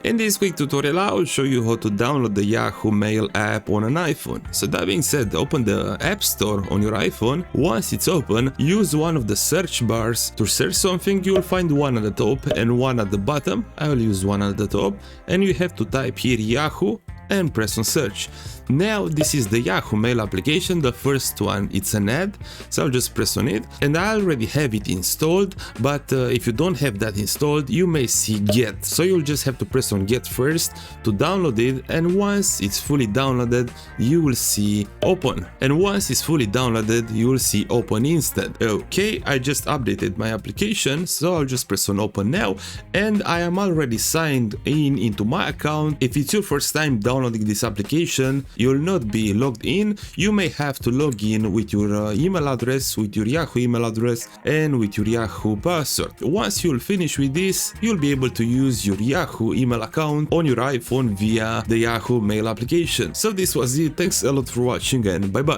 In this quick tutorial I will show you how to download the Yahoo Mail app on an iPhone. So that being said, open the App Store on your iPhone. Once it's open, use one of the search bars to search something. You will find one at the top and one at the bottom. I will use one at the top, and you have to type here Yahoo and press on search. Now this is the Yahoo Mail application. The first one, it's an ad, so I'll just press on it, and I already have it installed, but if you don't have that installed, you may see get, so you'll just have to press on get first to download it, and once it's fully downloaded you will see open, and once it's fully downloaded you will see open instead. Okay, I just updated my application, so I'll just press on open now, and I am already signed in into my account. If it's your first time downloading this application, you will not be logged in. You may have to log in with your email address, with your Yahoo email address, and with your Yahoo password. Once you'll finish with this, you'll be able to use your Yahoo email account on your iPhone via the Yahoo Mail application. So this was it. Thanks a lot for watching, and bye bye.